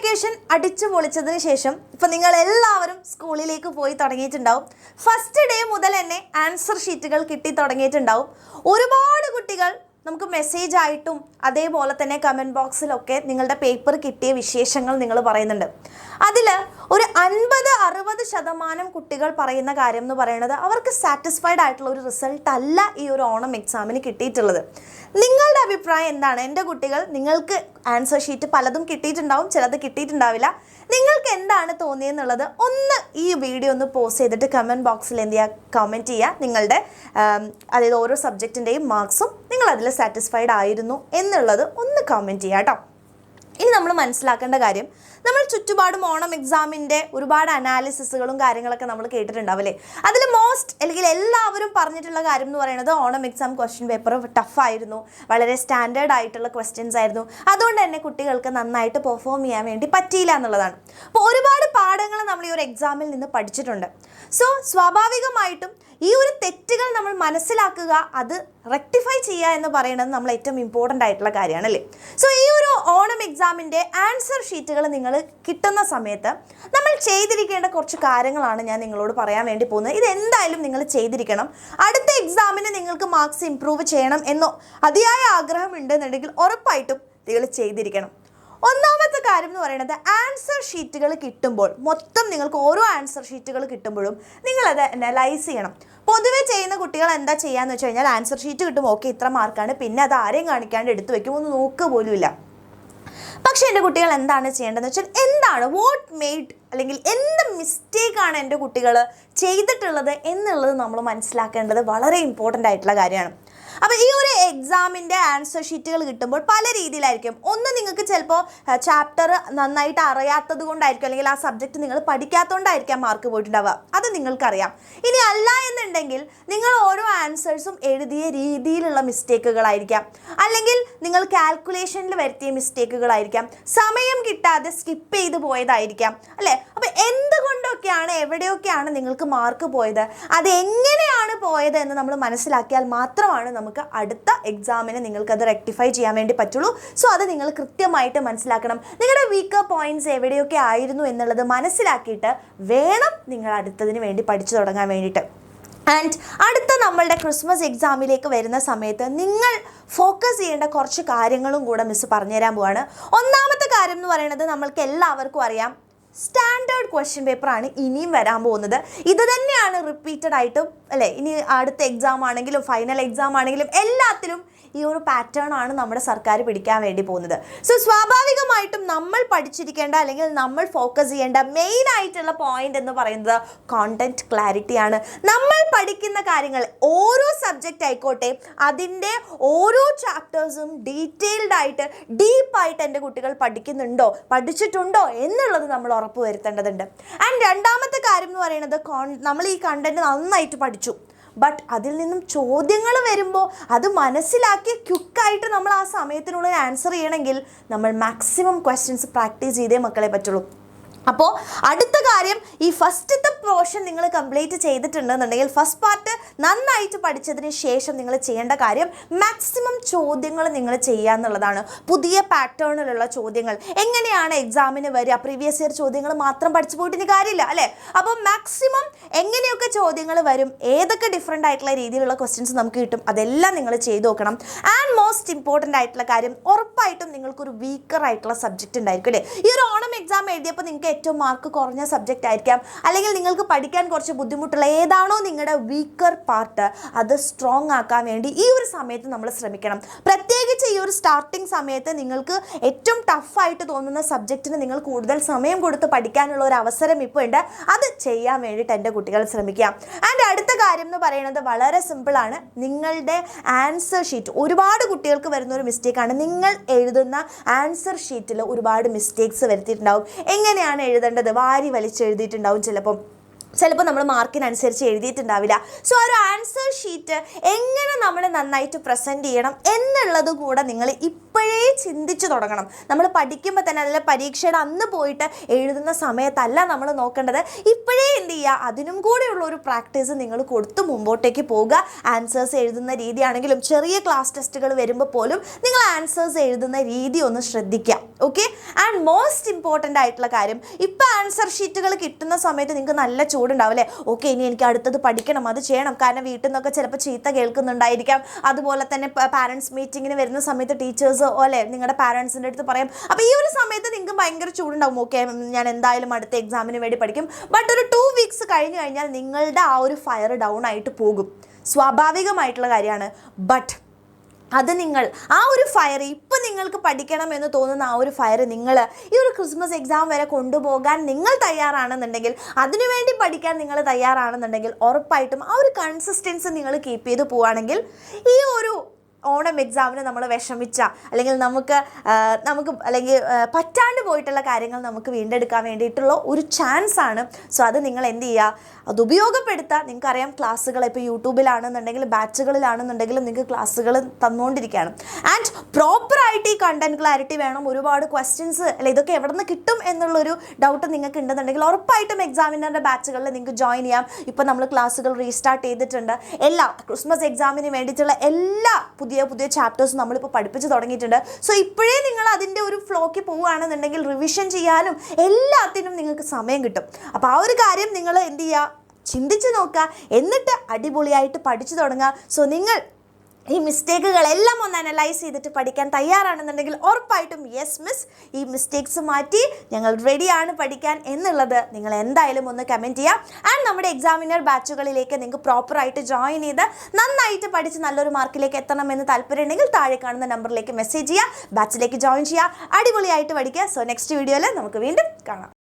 Vacation അടിച്ചു പൊളിച്ചതിന് ശേഷം ഇപ്പോൾ നിങ്ങൾ എല്ലാവരും സ്കൂളിലേക്ക് പോയി തുടങ്ങിയിട്ടുണ്ടാവും. ഫസ്റ്റ് ഡേ മുതൽ തന്നെ ആൻസർ ഷീറ്റുകൾ കിട്ടി തുടങ്ങിയിട്ടുണ്ടാവും. ഒരുപാട് കുട്ടികൾ നമുക്ക് മെസ്സേജ് ആയിട്ടും അതേപോലെ തന്നെ കമൻറ്റ് ബോക്സിലൊക്കെ നിങ്ങളുടെ പേപ്പർ കിട്ടിയ വിശേഷങ്ങൾ നിങ്ങൾ പറയുന്നുണ്ട്. അതിൽ ഒരു 50-60% കുട്ടികൾ പറയുന്ന കാര്യം എന്ന് പറയുന്നത് അവർക്ക് സാറ്റിസ്ഫൈഡ് ആയിട്ടുള്ള ഒരു റിസൾട്ട് അല്ല ഈ ഒരു ഓണം എക്സാമിന് കിട്ടിയിട്ടുള്ളത്. നിങ്ങളുടെ അഭിപ്രായം എന്താണ്? എൻ്റെ കുട്ടികൾ, നിങ്ങൾക്ക് ആൻസർ ഷീറ്റ് പലതും കിട്ടിയിട്ടുണ്ടാവും, ചിലത് കിട്ടിയിട്ടുണ്ടാവില്ല. നിങ്ങൾക്ക് എന്താണ് തോന്നിയെന്നുള്ളത് ഒന്ന് ഈ വീഡിയോ ഒന്ന് പോസ്റ്റ് ചെയ്തിട്ട് കമൻറ്റ് ബോക്സിൽ എന്ത് ചെയ്യുക, കമൻറ്റ് ചെയ്യുക. നിങ്ങളുടെ അതായത് ഓരോ സബ്ജക്റ്റിൻ്റെയും മാർക്സും നിങ്ങൾ അതിൽ സാറ്റിസ്ഫൈഡ് ആയിരുന്നു എന്നുള്ളത് ഒന്ന് കമൻറ്റ് ചെയ്യുക കേട്ടോ. ഇനി നമ്മൾ മനസ്സിലാക്കേണ്ട കാര്യം, നമ്മൾ ചുറ്റുപാടും ഓണം എക്സാമിൻ്റെ ഒരുപാട് അനാലിസിസുകളും കാര്യങ്ങളൊക്കെ നമ്മൾ കേട്ടിട്ടുണ്ടാവില്ലേ. അതിൽ മോസ്റ്റ് അല്ലെങ്കിൽ എല്ലാവരും പറഞ്ഞിട്ടുള്ള കാര്യം എന്ന് പറയുന്നത് ഓണം എക്സാം ക്വസ്റ്റ്യൻ പേപ്പർ ടഫായിരുന്നു, വളരെ സ്റ്റാൻഡേർഡ് ആയിട്ടുള്ള ക്വസ്റ്റ്യൻസ് ആയിരുന്നു, അതുകൊണ്ട് തന്നെ കുട്ടികൾക്ക് നന്നായിട്ട് പെർഫോം ചെയ്യാൻ വേണ്ടി പറ്റിയില്ല എന്നുള്ളതാണ്. അപ്പോൾ ഒരുപാട് പാഠങ്ങൾ നമ്മൾ ഈ ഒരു എക്സാമിൽ നിന്ന് പഠിച്ചിട്ടുണ്ട്. സോ സ്വാഭാവികമായിട്ടും ഈ ഒരു തെറ്റുകൾ നമ്മൾ മനസ്സിലാക്കുക, അത് റെക്ടിഫൈ ചെയ്യുക എന്ന് പറയുന്നത് നമ്മൾ ഏറ്റവും ഇമ്പോർട്ടൻ്റ് ആയിട്ടുള്ള കാര്യമാണല്ലേ. സോ ഈ ഒരു ഓണം എക്സാമിൻ്റെ ആൻസർ ഷീറ്റുകൾ നിങ്ങൾ കിട്ടുന്ന സമയത്ത് നമ്മൾ ചെയ്തിരിക്കേണ്ട കുറച്ച് കാര്യങ്ങളാണ് ഞാൻ നിങ്ങളോട് പറയാൻ വേണ്ടി പോകുന്നത്. ഇതെന്തായാലും നിങ്ങൾ ചെയ്തിരിക്കണം. അടുത്ത എക്സാമിന് നിങ്ങൾക്ക് മാർക്സ് ഇംപ്രൂവ് ചെയ്യണം എന്നോ അതിയായ ആഗ്രഹം ഉണ്ടെന്നുണ്ടെങ്കിൽ ഉറപ്പായിട്ടും നിങ്ങൾ ചെയ്തിരിക്കണം. ഒന്നാമത്തെ കാര്യം എന്ന് പറയുന്നത്, ആൻസർ ഷീറ്റുകൾ കിട്ടുമ്പോൾ മൊത്തം നിങ്ങൾക്ക് ഓരോ ആൻസർ ഷീറ്റുകൾ കിട്ടുമ്പോഴും നിങ്ങളത് അനലൈസ് ചെയ്യണം. പൊതുവെ ചെയ്യുന്ന കുട്ടികൾ എന്താ ചെയ്യാന്ന് വെച്ച് കഴിഞ്ഞാൽ, ആൻസർ ഷീറ്റ് കിട്ടും, ഓക്കെ ഇത്ര മാർക്കാണ്, പിന്നെ അത് ആരെയും കാണിക്കാണ്ട് എടുത്തു വെക്കും, ഒന്ന് നോക്കുക പോലുമില്ല. പക്ഷേ എൻ്റെ കുട്ടികൾ എന്താണ് ചെയ്യേണ്ടതെന്ന് വെച്ചാൽ, എന്താണ് വാട്ട് മെയ്ഡ് അല്ലെങ്കിൽ എന്ത് മിസ്റ്റേക്കാണ് എൻ്റെ കുട്ടികൾ ചെയ്തിട്ടുള്ളത് എന്നുള്ളത് നമ്മൾ മനസ്സിലാക്കേണ്ടത് വളരെ ഇമ്പോർട്ടൻ്റ് ആയിട്ടുള്ള കാര്യമാണ്. അപ്പോൾ ഈ ഒരു എക്സാമിൻ്റെ ആൻസർ ഷീറ്റുകൾ കിട്ടുമ്പോൾ പല രീതിയിലായിരിക്കും. ഒന്ന്, നിങ്ങൾക്ക് ചിലപ്പോൾ ചാപ്റ്റർ നന്നായിട്ട് അറിയാത്തത് കൊണ്ടായിരിക്കും, അല്ലെങ്കിൽ ആ സബ്ജക്റ്റ് നിങ്ങൾ പഠിക്കാത്തതുകൊണ്ടായിരിക്കാം മാർക്ക് പോയിട്ടുണ്ടാവുക, അത് നിങ്ങൾക്കറിയാം. ഇനി അല്ല എന്നുണ്ടെങ്കിൽ നിങ്ങൾ ഓരോ ആൻസേഴ്സും എഴുതിയ രീതിയിലുള്ള മിസ്റ്റേക്കുകളായിരിക്കാം, അല്ലെങ്കിൽ നിങ്ങൾ കാൽക്കുലേഷനിൽ വരുത്തിയ മിസ്റ്റേക്കുകളായിരിക്കാം, സമയം കിട്ടാതെ സ്കിപ്പ് ചെയ്ത് പോയതായിരിക്കാം അല്ലേ. അപ്പോൾ എന്തുകൊണ്ടൊക്കെയാണ്, എവിടെയൊക്കെയാണ് നിങ്ങൾക്ക് മാർക്ക് പോയത്, അതെങ്ങനെയാണ് പോയത് എന്ന് നമ്മൾ മനസ്സിലാക്കിയാൽ മാത്രമാണ് നമുക്ക് അടുത്ത എക്സാമിന് നിങ്ങൾക്കത് റെക്ടിഫൈ ചെയ്യാൻ വേണ്ടി പറ്റുള്ളൂ. സോ അത് നിങ്ങൾ കൃത്യമായിട്ട് മനസ്സിലാക്കണം. നിങ്ങളുടെ വീക്കർ പോയിന്റ്സ് എവിടെയൊക്കെ ആയിരുന്നു എന്നുള്ളത് മനസ്സിലാക്കിയിട്ട് വേണം നിങ്ങൾ അടുത്തതിന് വേണ്ടി പഠിച്ചു തുടങ്ങാൻ വേണ്ടിയിട്ട്. ആൻഡ് അടുത്ത നമ്മളുടെ ക്രിസ്മസ് എക്സാമിലേക്ക് വരുന്ന സമയത്ത് നിങ്ങൾ ഫോക്കസ് ചെയ്യേണ്ട കുറച്ച് കാര്യങ്ങളും കൂടെ മിസ് പറഞ്ഞുതരാൻ പോവാണ്. ഒന്നാമത്തെ കാര്യം എന്ന് പറയുന്നത്, നമ്മൾക്ക് എല്ലാവർക്കും അറിയാം, സ്റ്റാൻഡേർഡ് ക്വസ്റ്റ്യൻ പേപ്പറാണ് ഇനിയും വരാൻ പോകുന്നത്. ഇത് തന്നെയാണ് റിപ്പീറ്റഡ് ആയിട്ടും അല്ലേ, ഇനി അടുത്ത എക്സാം ആണെങ്കിലും ഫൈനൽ എക്സാം ആണെങ്കിലും എല്ലാത്തിലും ഈ ഒരു പാറ്റേൺ ആണ് നമ്മുടെ സർക്കാർ പിടിക്കാൻ വേണ്ടി പോകുന്നത്. സോ സ്വാഭാവികമായിട്ടും നമ്മൾ പഠിച്ചിരിക്കേണ്ട അല്ലെങ്കിൽ നമ്മൾ ഫോക്കസ് ചെയ്യേണ്ട മെയിൻ ആയിട്ടുള്ള പോയിന്റ് എന്ന് പറയുന്നത് കോണ്ടന്റ് ക്ലാരിറ്റിയാണ്. നമ്മൾ പഠിക്കുന്ന കാര്യങ്ങൾ, ഓരോ സബ്ജക്റ്റ് ആയിക്കോട്ടെ, അതിൻ്റെ ഓരോ ചാപ്റ്റേഴ്സും ഡീറ്റെയിൽഡ് ആയിട്ട് ഡീപ്പായിട്ട് എൻ്റെ കുട്ടികൾ പഠിക്കുന്നുണ്ടോ, പഠിച്ചിട്ടുണ്ടോ എന്നുള്ളത് നമ്മൾ ഉറപ്പ് വരുത്തേണ്ടതുണ്ട്. ആൻഡ് രണ്ടാമത്തെ കാര്യം എന്ന് പറയുന്നത്, നമ്മൾ ഈ കണ്ടന്റ് നന്നായിട്ട് പഠിച്ചു, ബട്ട് അതിൽ നിന്നും ചോദ്യങ്ങൾ വരുമ്പോൾ അത് മനസ്സിലാക്കി ക്വിക്കായിട്ട് നമ്മൾ ആ സമയത്തിനുള്ളിൽ ആൻസർ ചെയ്യണമെങ്കിൽ നമ്മൾ മാക്സിമം ക്വസ്റ്റ്യൻസ് പ്രാക്ടീസ് ചെയ്തേ മക്കളെ പറ്റുള്ളൂ. അപ്പോൾ അടുത്ത കാര്യം, ഈ ഫസ്റ്റത്തെ പോർഷൻ നിങ്ങൾ കംപ്ലീറ്റ് ചെയ്തിട്ടുണ്ടെന്നുണ്ടെങ്കിൽ, ഫസ്റ്റ് പാർട്ട് നന്നായിട്ട് പഠിച്ചതിന് ശേഷം നിങ്ങൾ ചെയ്യേണ്ട കാര്യം മാക്സിമം ചോദ്യങ്ങൾ നിങ്ങൾ ചെയ്യുക എന്നുള്ളതാണ്. പുതിയ പാറ്റേണിലുള്ള ചോദ്യങ്ങൾ എങ്ങനെയാണ് എക്സാമിന് വരിക, പ്രീവിയസ് ഇയർ ചോദ്യങ്ങൾ മാത്രം പഠിച്ചു പോയിട്ടിന് കാര്യമില്ല അല്ലേ. അപ്പോൾ മാക്സിമം എങ്ങനെയൊക്കെ ചോദ്യങ്ങൾ വരും, ഏതൊക്കെ ഡിഫറെൻ്റ് ആയിട്ടുള്ള രീതിയിലുള്ള ക്വസ്റ്റ്യൻസ് നമുക്ക് കിട്ടും, അതെല്ലാം നിങ്ങൾ ചെയ്ത് നോക്കണം. ആൻഡ് മോസ്റ്റ് ഇമ്പോർട്ടൻ്റ് ആയിട്ടുള്ള കാര്യം, ഉറപ്പായിട്ടും നിങ്ങൾക്കൊരു വീക്കർ ആയിട്ടുള്ള സബ്ജക്റ്റ് ഉണ്ടായിരിക്കും അല്ലേ. ഈ ഒരു ഓണം എക്സാം എഴുതിയപ്പോൾ നിങ്ങൾക്ക് ഏറ്റവും മാർക്ക് കുറഞ്ഞ സബ്ജക്റ്റ് ആയിരിക്കാം, അല്ലെങ്കിൽ നിങ്ങൾക്ക് പഠിക്കാൻ കുറച്ച് ബുദ്ധിമുട്ടുള്ള ഏതാണോ നിങ്ങളുടെ വീക്കർ പാർട്ട്, അത് സ്ട്രോങ് ആക്കാൻ വേണ്ടി ഈ ഒരു സമയത്ത് നമ്മൾ ശ്രമിക്കണം. പ്രത്യേകിച്ച് ഈ ഒരു സ്റ്റാർട്ടിങ് സമയത്ത് നിങ്ങൾക്ക് ഏറ്റവും ടഫായിട്ട് തോന്നുന്ന സബ്ജക്റ്റിന് നിങ്ങൾ കൂടുതൽ സമയം കൊടുത്ത് പഠിക്കാനുള്ള ഒരു അവസരം ഇപ്പോൾ ഉണ്ട്. അത് ചെയ്യാൻ വേണ്ടിയിട്ട് എൻ്റെ കുട്ടികൾ ശ്രമിക്കുക. ആൻഡ് അടുത്ത കാര്യം എന്ന് പറയുന്നത് വളരെ സിമ്പിളാണ്. നിങ്ങളുടെ ആൻസർ ഷീറ്റ്, ഒരുപാട് കുട്ടികൾക്ക് വരുന്ന ഒരു മിസ്റ്റേക്കാണ്, നിങ്ങൾ എഴുതുന്ന ആൻസർ ഷീറ്റിൽ ഒരുപാട് മിസ്റ്റേക്സ് വരുത്തിയിട്ടുണ്ടാവും. എങ്ങനെയാണ് എഴുതേണ്ടത്, വാരി വലിച്ചെഴുതിയിട്ടുണ്ടാവും, ചിലപ്പോൾ നമ്മൾ മാർക്കിനനുസരിച്ച് എഴുതിയിട്ടുണ്ടാവില്ല. സോ ആ ഒരു ആൻസർ ഷീറ്റ് എങ്ങനെ നമ്മൾ നന്നായിട്ട് പ്രസൻറ്റ് ചെയ്യണം എന്നുള്ളത് കൂടെ നിങ്ങൾ ഇപ്പോഴേ ചിന്തിച്ച് തുടങ്ങണം. നമ്മൾ പഠിക്കുമ്പോൾ തന്നെ, അതിൽ പരീക്ഷയുടെ അന്ന് പോയിട്ട് എഴുതുന്ന സമയത്തല്ല നമ്മൾ നോക്കേണ്ടത്, ഇപ്പോഴേ എന്ത് ചെയ്യുക, അതിനും കൂടെയുള്ള ഒരു പ്രാക്ടീസ് നിങ്ങൾ കൊടുത്ത് മുമ്പോട്ടേക്ക് പോവുക. ആൻസേഴ്സ് എഴുതുന്ന രീതിയാണെങ്കിലും ചെറിയ ക്ലാസ് ടെസ്റ്റുകൾ വരുമ്പോൾ പോലും നിങ്ങൾ ആൻസേഴ്സ് എഴുതുന്ന രീതി ഒന്ന് ശ്രദ്ധിക്കുക. ഓക്കെ. ആൻഡ് മോസ്റ്റ് ഇമ്പോർട്ടൻ്റ് ആയിട്ടുള്ള കാര്യം, ഇപ്പോൾ ആൻസർ ഷീറ്റുകൾ കിട്ടുന്ന സമയത്ത് നിങ്ങൾക്ക് നല്ല ചൂടുണ്ടാവും അല്ലേ. ഓക്കെ, ഇനി എനിക്ക് അടുത്തത് പഠിക്കണം, അത് ചെയ്യണം. കാരണം വീട്ടിൽ നിന്നൊക്കെ ചിലപ്പോൾ ചീത്ത കേൾക്കുന്നുണ്ടായിരിക്കാം. അതുപോലെ തന്നെ പാരൻസ് മീറ്റിങ്ങിന് വരുന്ന സമയത്ത് ടീച്ചേഴ്സ് അല്ലേ നിങ്ങളുടെ പാരൻസിൻ്റെ അടുത്ത് പറയും. അപ്പോൾ ഈ ഒരു സമയത്ത് നിങ്ങൾക്ക് ഭയങ്കര ചൂടുണ്ടാവും. ഓക്കെ, ഞാൻ എന്തായാലും അടുത്ത എക്സാമിന് വേണ്ടി പഠിക്കും. ബട്ട് ഒരു 2 വീക്സ് കഴിഞ്ഞ് കഴിഞ്ഞാൽ നിങ്ങളുടെ ആ ഒരു ഫയർ ഡൗൺ ആയിട്ട് പോകും. സ്വാഭാവികമായിട്ടുള്ള കാര്യമാണ്. ബട്ട് അത് നിങ്ങൾ ആ ഒരു ഫയർ, ഇപ്പം നിങ്ങൾക്ക് പഠിക്കണം എന്ന് തോന്നുന്ന ആ ഒരു ഫയർ നിങ്ങൾ ഈ ഒരു ക്രിസ്മസ് എക്സാം വരെ കൊണ്ടുപോകാൻ നിങ്ങൾ തയ്യാറാണെന്നുണ്ടെങ്കിൽ, അതിനുവേണ്ടി പഠിക്കാൻ നിങ്ങൾ തയ്യാറാണെന്നുണ്ടെങ്കിൽ, ഉറപ്പായിട്ടും ആ ഒരു കൺസിസ്റ്റൻസി നിങ്ങൾ കീപ്പ് ചെയ്ത് പോവുകയാണെങ്കിൽ ഈ ഒരു ഓണം എക്സാമിന് നമ്മൾ വിഷമിച്ച അല്ലെങ്കിൽ നമുക്ക് അല്ലെങ്കിൽ പറ്റാണ്ട് പോയിട്ടുള്ള കാര്യങ്ങൾ നമുക്ക് വീണ്ടെടുക്കാൻ വേണ്ടിയിട്ടുള്ള ഒരു ചാൻസ് ആണ്. സോ അത് നിങ്ങൾ എന്ത് ചെയ്യുക, അത് ഉപയോഗപ്പെടുത്തുക. നിങ്ങൾക്കറിയാം ക്ലാസ്സുകൾ ഇപ്പോൾ യൂട്യൂബിലാണെന്നുണ്ടെങ്കിലും ബാച്ചുകളിലാണെന്നുണ്ടെങ്കിലും നിങ്ങൾക്ക് ക്ലാസ്സുകൾ തന്നുകൊണ്ടിരിക്കുകയാണ്. ആൻഡ് പ്രോപ്പറായിട്ട് ഈ കണ്ടന്റ് ക്ലാരിറ്റി വേണം. ഒരുപാട് ക്വസ്റ്റ്യൻസ് അല്ല ഇതൊക്കെ എവിടെ നിന്ന് കിട്ടും എന്നുള്ളൊരു ഡൗട്ട് നിങ്ങൾക്ക് ഉണ്ടെന്നുണ്ടെങ്കിൽ ഉറപ്പായിട്ടും എക്സാമിനറിൻ്റെ ബാച്ചുകളിൽ നിങ്ങൾക്ക് ജോയിൻ ചെയ്യാം. ഇപ്പോൾ നമ്മൾ ക്ലാസ്സുകൾ റീസ്റ്റാർട്ട് ചെയ്തിട്ടുണ്ട്. എല്ലാ ക്രിസ്മസ് എക്സാമിന് വേണ്ടിയിട്ടുള്ള എല്ലാ പുതിയ ചാപ്റ്റേഴ്സ് നമ്മളിപ്പോൾ പഠിപ്പിച്ച് തുടങ്ങിയിട്ടുണ്ട്. സോ ഇപ്പോഴേ നിങ്ങൾ അതിൻ്റെ ഒരു ഫ്ലോയ്ക്ക് പോവുകയാണെന്നുണ്ടെങ്കിൽ റിവിഷൻ ചെയ്യാനും എല്ലാത്തിനും നിങ്ങൾക്ക് സമയം കിട്ടും. അപ്പോൾ ആ ഒരു കാര്യം നിങ്ങൾ എന്ത് ചെയ്യുക, ചിന്തിച്ച് നോക്കുക. എന്നിട്ട് അടിപൊളിയായിട്ട് പഠിച്ചു തുടങ്ങുക. സോ നിങ്ങൾ ഈ മിസ്റ്റേക്കുകളെല്ലാം ഒന്ന് അനലൈസ് ചെയ്തിട്ട് പഠിക്കാൻ തയ്യാറാണെന്നുണ്ടെങ്കിൽ ഉറപ്പായിട്ടും യെസ് മിസ്, ഈ മിസ്റ്റേക്സ് മാറ്റി ഞങ്ങൾ റെഡിയാണ് പഠിക്കാൻ എന്നുള്ളത് നിങ്ങൾ എന്തായാലും ഒന്ന് കമൻറ്റ് ചെയ്യുക. ആൻഡ് നമ്മുടെ എക്സാമിനർ ബാച്ചുകളിലേക്ക് നിങ്ങൾക്ക് പ്രോപ്പറായിട്ട് ജോയിൻ ചെയ്ത് നന്നായിട്ട് പഠിച്ച് നല്ലൊരു മാർക്കിലേക്ക് എത്തണമെന്ന് താല്പര്യമുണ്ടെങ്കിൽ താഴെ കാണുന്ന നമ്പറിലേക്ക് മെസ്സേജ് ചെയ്യുക, ബാച്ചിലേക്ക് ജോയിൻ ചെയ്യുക, അടിപൊളിയായിട്ട് പഠിക്കുക. സോ നെക്സ്റ്റ് വീഡിയോയിൽ നമുക്ക് വീണ്ടും കാണാം.